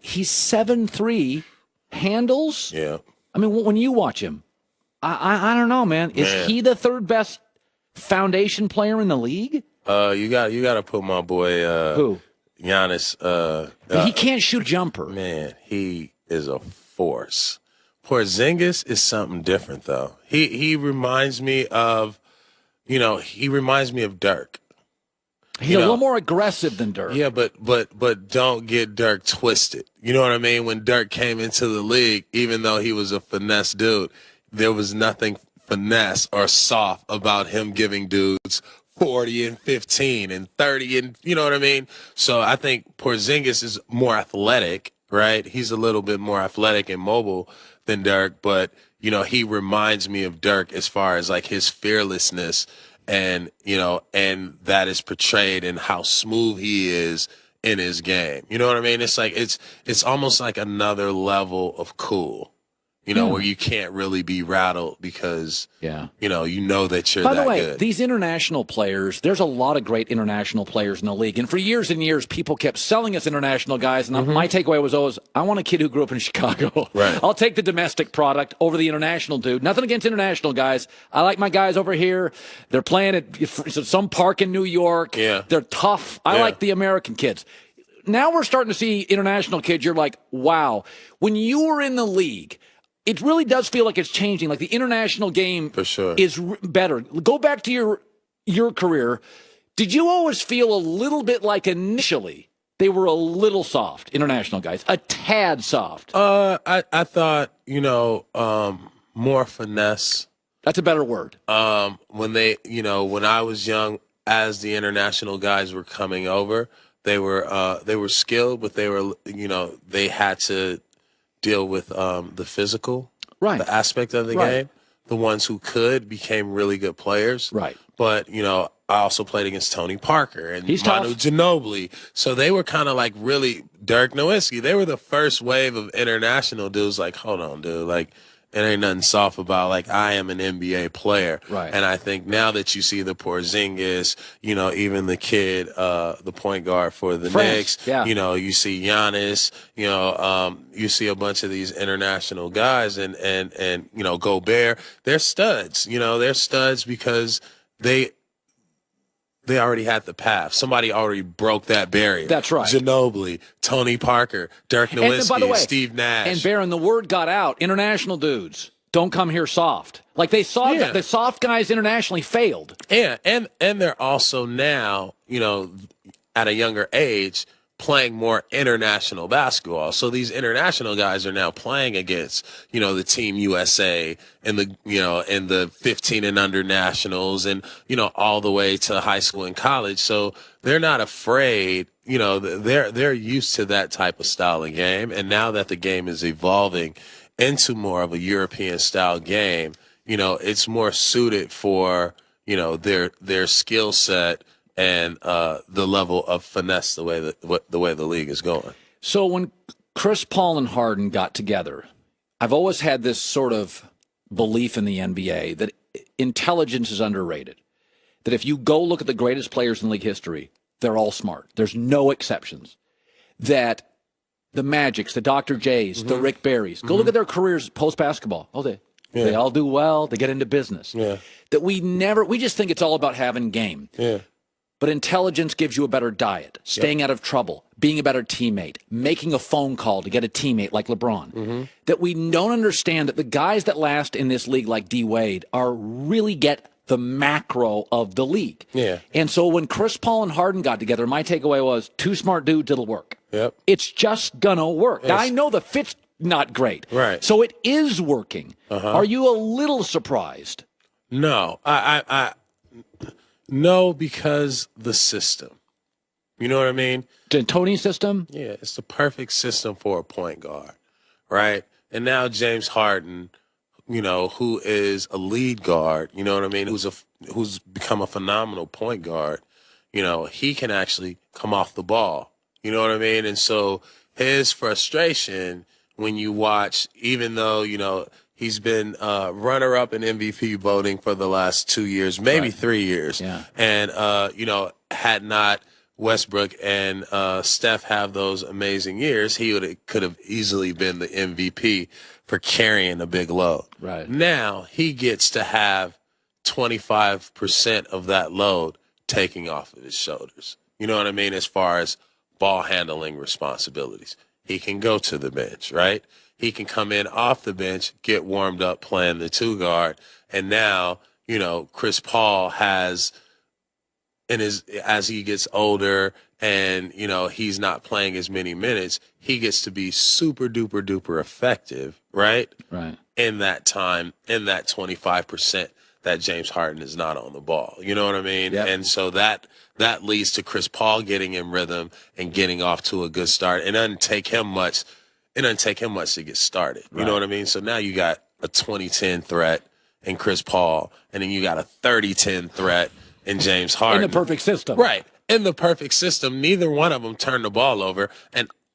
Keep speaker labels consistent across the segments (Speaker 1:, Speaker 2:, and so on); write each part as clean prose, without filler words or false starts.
Speaker 1: He's 7'3", handles.
Speaker 2: Yeah.
Speaker 1: I mean, when you watch him, I don't know, man. Is he the third best foundation player in the league?
Speaker 2: You got to put my boy
Speaker 1: Who?
Speaker 2: Giannis.
Speaker 1: He can't shoot a jumper.
Speaker 2: Man, he is a force. Porzingis is something different, though. He reminds me of, he reminds me of Dirk.
Speaker 1: He's a little more aggressive than Dirk.
Speaker 2: Yeah, but don't get Dirk twisted. You know what I mean? When Dirk came into the league, even though he was a finesse dude, there was nothing finesse or soft about him giving dudes 40 and 15 and 30 and you know what I mean? So I think Porzingis is more athletic, right? He's a little bit more athletic and mobile than Dirk, but he reminds me of Dirk as far as like his fearlessness and that is portrayed in how smooth he is in his game. You know what I mean? It's like it's almost like another level of cool. Where you can't really be rattled because, you know that you're that good.
Speaker 1: By the way, these international players, there's a lot of great international players in the league. And for years and years, people kept selling us international guys. And my takeaway was always, I want a kid who grew up in Chicago.
Speaker 2: Right.
Speaker 1: I'll take the domestic product over the international dude. Nothing against international guys. I like my guys over here. They're playing at some park in New York.
Speaker 2: Yeah.
Speaker 1: They're tough. I like the American kids. Now we're starting to see international kids. You're like, wow. When you were in the league, it really does feel like it's changing. Like the international game
Speaker 2: for sure
Speaker 1: is better. Go back to your career. Did you always feel a little bit like initially they were a little soft, international guys, a tad soft?
Speaker 2: I thought, more finesse.
Speaker 1: That's a better word.
Speaker 2: When when I was young, as the international guys were coming over, they were skilled, but they had to deal with the physical, the aspect of the game. The ones who could became really good players.
Speaker 1: Right.
Speaker 2: But, I also played against Tony Parker and Manu
Speaker 1: tough.
Speaker 2: Ginobili. So they were kind of like really Dirk Nowitzki. They were the first wave of international dudes like, hold on, dude. Like, it ain't nothing soft about, like, I am an NBA player.
Speaker 1: Right.
Speaker 2: And I think now that you see the Porzingis, even the kid, the point guard for the Knicks, you see Giannis, you see a bunch of these international guys and Gobert, they're studs. They're studs because they already had the path. Somebody already broke that barrier.
Speaker 1: That's right.
Speaker 2: Ginobili, Tony Parker, Dirk Nowitzki,
Speaker 1: by the way,
Speaker 2: Steve Nash.
Speaker 1: And Baron, the word got out. International dudes don't come here soft. Like they saw that the soft guys internationally failed.
Speaker 2: Yeah, and they're also now, at a younger age, playing more international basketball. So these international guys are now playing against, the Team USA and the 15 and under nationals and, all the way to high school and college. So they're not afraid, they're used to that type of style of game. And now that the game is evolving into more of a European style game, it's more suited for, their skill set and the level of finesse, the way the league is going.
Speaker 1: So when Chris Paul and Harden got together, I've always had this sort of belief in the NBA that intelligence is underrated. That if you go look at the greatest players in league history, they're all smart. There's no exceptions. That the Magics, the Dr. J's, the Rick Barrys, go look at their careers post-basketball. Oh, they all do well. They get into business.
Speaker 2: Yeah.
Speaker 1: That we just think it's all about having game.
Speaker 2: Yeah.
Speaker 1: But intelligence gives you a better diet, staying out of trouble, being a better teammate, making a phone call to get a teammate like LeBron. That we don't understand that the guys that last in this league like D. Wade really get the macro of the league.
Speaker 2: Yeah.
Speaker 1: And so when Chris Paul and Harden got together, my takeaway was two smart dudes, it'll work.
Speaker 2: Yep.
Speaker 1: It's just going to work. Now, I know the fit's not great.
Speaker 2: Right.
Speaker 1: So it is working. Are you a little surprised?
Speaker 2: No. No, because the system. You know what I mean?
Speaker 1: The Tony system?
Speaker 2: Yeah, it's the perfect system for a point guard, right? And now James Harden, who is a lead guard, you know what I mean, who's become a phenomenal point guard, he can actually come off the ball. You know what I mean? And so his frustration when you watch, even though, he's been runner-up in MVP voting for the last 2 years, maybe 3 years.
Speaker 1: Yeah.
Speaker 2: And, had not Westbrook and Steph have those amazing years, he could have easily been the MVP for carrying a big load.
Speaker 1: Right.
Speaker 2: Now he gets to have 25% of that load taking off of his shoulders. You know what I mean? As far as ball handling responsibilities, he can go to the bench, right? He can come in off the bench, get warmed up playing the 2 guard. And now, Chris Paul has, as he gets older and, he's not playing as many minutes, he gets to be super duper duper effective, right?
Speaker 1: Right.
Speaker 2: In that time, in that 25% that James Harden is not on the ball. You know what I mean?
Speaker 1: Yep.
Speaker 2: And so that leads to Chris Paul getting in rhythm and getting off to a good start. It doesn't take him much to get started. You know what I mean? So now you got a 20-10 threat in Chris Paul, and then you got a 30-10 threat in James Harden.
Speaker 1: In the perfect system.
Speaker 2: Right. In the perfect system, neither one of them turned the ball over,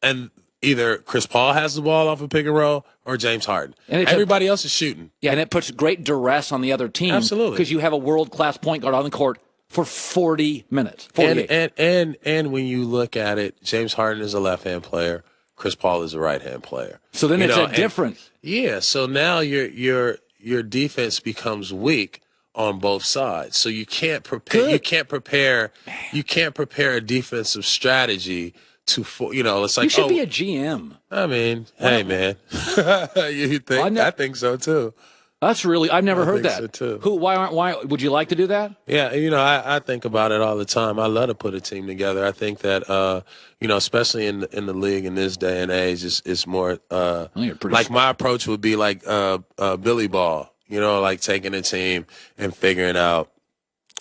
Speaker 2: and either Chris Paul has the ball off a pick and roll or James Harden. And everybody else is shooting.
Speaker 1: Yeah, and it puts great duress on the other team.
Speaker 2: Absolutely.
Speaker 1: Because you have a world-class point guard on the court for 40 minutes. 48.
Speaker 2: And when you look at it, James Harden is a left-hand player. Chris Paul is a right-hand player.
Speaker 1: So then it's a difference.
Speaker 2: Yeah, so now your defense becomes weak on both sides. So you can't prepare.
Speaker 1: Good.
Speaker 2: You can't prepare a defensive strategy it's like,
Speaker 1: you should be a GM.
Speaker 2: I mean, hey man, you think? I think so too.
Speaker 1: That's really, I've never heard that.
Speaker 2: So too.
Speaker 1: Why would you like to do that?
Speaker 2: Yeah, I think about it all the time. I love to put a team together. I think that especially in the league in this day and age, it's more like my approach would be like Billy Ball. Like taking a team and figuring out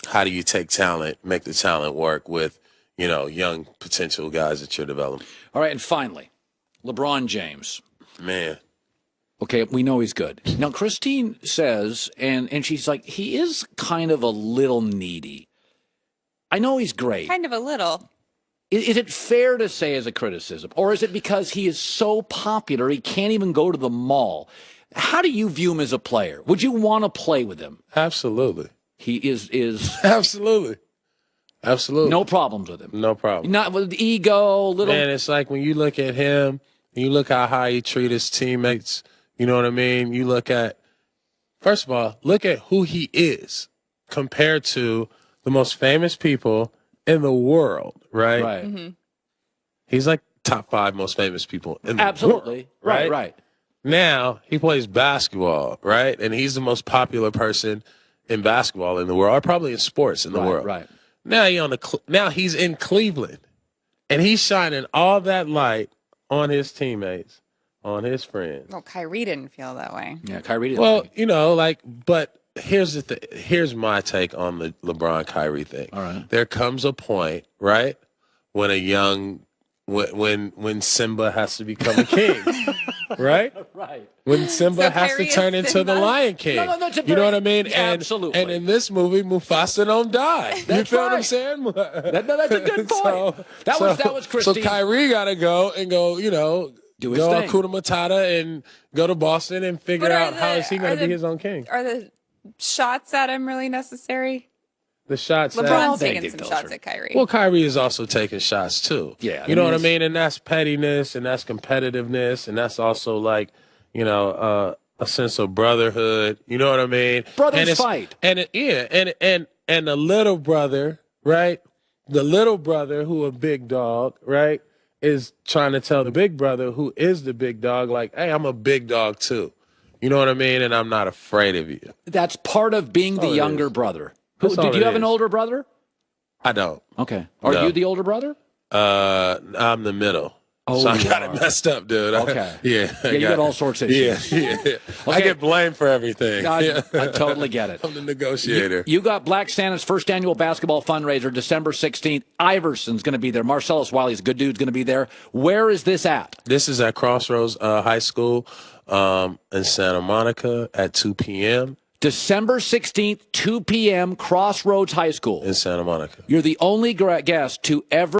Speaker 2: how do you take talent, make the talent work with young potential guys that you're developing.
Speaker 1: All right, and finally, LeBron James.
Speaker 2: Man.
Speaker 1: Okay, we know he's good. Now, Christine says, and she's like, he is kind of a little needy. I know he's great.
Speaker 3: Kind of a little.
Speaker 1: Is it fair to say as a criticism? Or is it because he is so popular he can't even go to the mall? How do you view him as a player? Would you want to play with him?
Speaker 2: Absolutely.
Speaker 1: He is
Speaker 2: Absolutely.
Speaker 1: No problems with him.
Speaker 2: No problem.
Speaker 1: Not with ego, little.
Speaker 2: Man, it's like when you look at him, you look how high he treats his teammates. You know what I mean? You look at, first of all, look at who he is compared to the most famous people in the world, right?
Speaker 1: Right.
Speaker 3: Mm-hmm.
Speaker 2: He's like top 5 most famous people in the
Speaker 1: Absolutely.
Speaker 2: world.
Speaker 1: Right.
Speaker 2: Now he plays basketball, right? And he's the most popular person in basketball in the world, or probably in sports in the world.
Speaker 1: Right.
Speaker 2: Now he's in Cleveland, and he's shining all that light on his teammates, on his friends.
Speaker 3: Well, Kyrie didn't feel that way.
Speaker 1: Yeah, Kyrie didn't.
Speaker 2: Well, but here's the thing. Here's my take on the LeBron Kyrie thing.
Speaker 1: All right.
Speaker 2: There comes a point, right, when when Simba has to become a king, right?
Speaker 1: Right.
Speaker 2: When Simba has to
Speaker 3: Kyrie is
Speaker 2: turn into
Speaker 3: Simba?
Speaker 2: the Lion King.
Speaker 1: No, that's
Speaker 2: you know what I mean?
Speaker 1: Yeah, absolutely.
Speaker 2: And in this movie, Mufasa don't die. You
Speaker 1: That's
Speaker 2: feel what I'm
Speaker 1: right.
Speaker 2: saying?
Speaker 1: That's a good point. That was Christine.
Speaker 2: So Kyrie got to go,
Speaker 1: Do his
Speaker 2: go
Speaker 1: thing.
Speaker 2: Hakuna Matata and go to Boston and figure out how is he going to be his own king.
Speaker 3: Are the shots at him really necessary?
Speaker 2: The shots.
Speaker 3: LeBron's
Speaker 1: They
Speaker 3: taking
Speaker 1: did
Speaker 3: some
Speaker 1: those
Speaker 3: shots
Speaker 1: right.
Speaker 3: at Kyrie.
Speaker 2: Well, Kyrie is also taking shots too.
Speaker 1: Yeah,
Speaker 2: you know what I mean, and that's pettiness, and that's competitiveness, and that's also like, a sense of brotherhood. You know what I mean?
Speaker 1: Brothers fight.
Speaker 2: And the little brother, right? The little brother who a big dog, right, is trying to tell the big brother who is the big dog, like, hey, I'm a big dog too. You know what I mean? And I'm not afraid of you.
Speaker 1: That's part of being the younger brother. Did you have an older brother?
Speaker 2: I don't.
Speaker 1: Okay. Are you the older brother?
Speaker 2: I'm the middle.
Speaker 1: Oh,
Speaker 2: so I got it messed up, dude.
Speaker 1: Okay.
Speaker 2: Yeah,
Speaker 1: you got all sorts of issues.
Speaker 2: Yeah. I get blamed for everything.
Speaker 1: I totally get it.
Speaker 2: I'm the negotiator.
Speaker 1: You got Black Santa's first annual basketball fundraiser, December 16th. Iverson's going to be there. Marcellus Wiley's a good dude's going to be there. Where is this at?
Speaker 2: This is at Crossroads High School in Santa Monica at 2 p.m.
Speaker 1: December 16th, 2 p.m., Crossroads High School.
Speaker 2: in Santa Monica.
Speaker 1: You're the only guest to ever